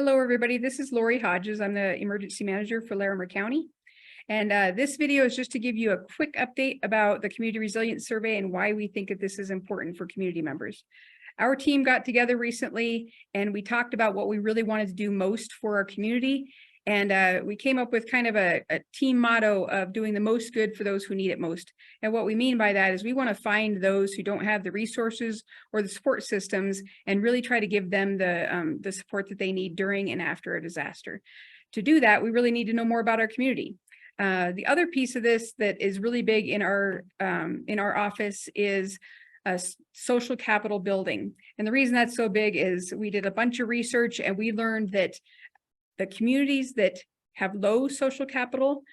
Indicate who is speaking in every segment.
Speaker 1: Hello, everybody. This is Lori Hodges. I'm the emergency manager for Larimer County. And this video is just to give you a quick update about the Community Resilience Survey and why we think that this is important for community members. Our team got together recently and we talked about what we really wanted to do most for our community. And we came up with kind of a team motto of doing the most good for those who need it most. And what we mean by that is we want to find those who don't have the resources or the support systems and really try to give them the support that they need during and after a disaster. To do that, we really need to know more about our community. The other piece of this that is really big in our office is social capital building. And the reason that's so big is we did a bunch of research and we learned that the communities that have low social capital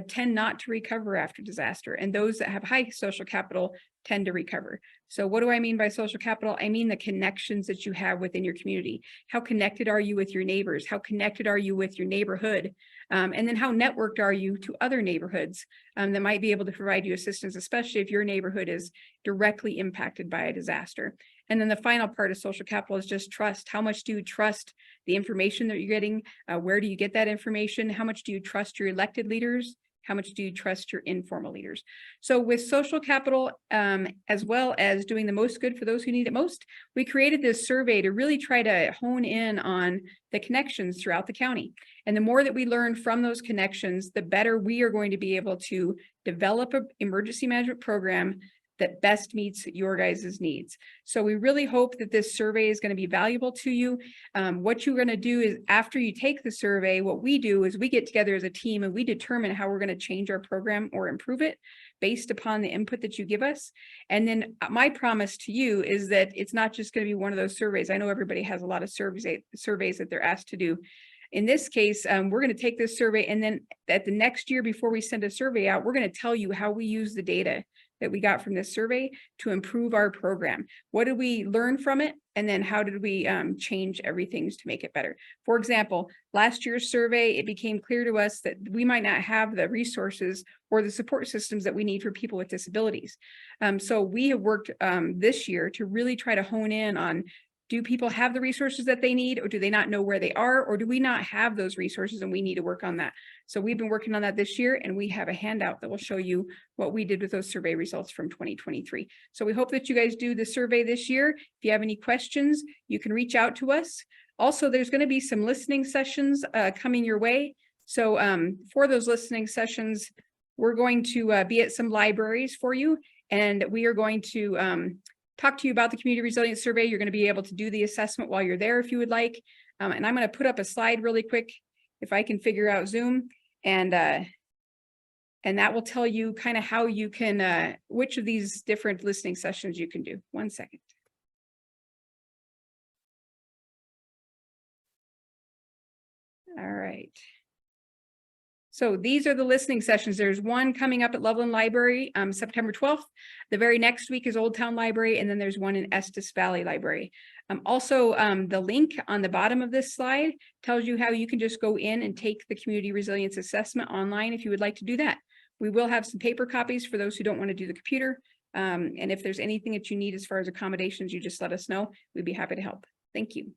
Speaker 1: tend not to recover after disaster, and those that have high social capital tend to recover. So what do I mean by social capital? I mean the connections that you have within your community. How connected are you with your neighbors? How connected are you with your neighborhood? And then how networked are you to other neighborhoods that might be able to provide you assistance, especially if your neighborhood is directly impacted by a disaster. And then the final part of social capital is just trust. How much do you trust the information that you're getting? Where do you get that information? How much do you trust your elected leaders? How much do you trust your informal leaders? So with social capital, as well as doing the most good for those who need it most, we created this survey to really try to hone in on the connections throughout the county. And the more that we learn from those connections, the better we are going to be able to develop an emergency management program that best meets your guys' needs. So we really hope that this survey is going to be valuable to you. What you're going to do is after you take the survey, what we do is we get together as a team and we determine how we're going to change our program or improve it based upon the input that you give us. And then my promise to you is that it's not just going to be one of those surveys. I know everybody has a lot of surveys that they're asked to do. In this case, we're going to take this survey, and then at the next year before we send a survey out, we're going to tell you how we use the data that we got from this survey to improve our program. What did we learn from it? And then how did we change everything to make it better? For example, last year's survey, it became clear to us that we might not have the resources or the support systems that we need for people with disabilities. So we have worked this year to really try to hone in on, do people have the resources that they need, or do they not know where they are, or do we not have those resources and we need to work on that? So we've been working on that this year, and we have a handout that will show you what we did with those survey results from 2023. So we hope that you guys do the survey this year. If you have any questions, you can reach out to us. Also, there's going to be some listening sessions coming your way. So for those listening sessions, we're going to be at some libraries for you, and we are going to talk to you about the Community Resilience Survey. You're going to be able to do the assessment while you're there if you would like. And I'm going to put up a slide really quick if I can figure out Zoom. And that will tell you kind of how you can, which of these different listening sessions you can do. 1 second. All right. So these are the listening sessions. There's one coming up at Loveland Library, September 12th. The very next week is Old Town Library, and then there's one in Estes Valley Library. Also, the link on the bottom of this slide tells you how you can just go in and take the Community Resilience Assessment online if you would like to do that. We will have some paper copies for those who don't want to do the computer. And if there's anything that you need as far as accommodations, you just let us know. We'd be happy to help. Thank you.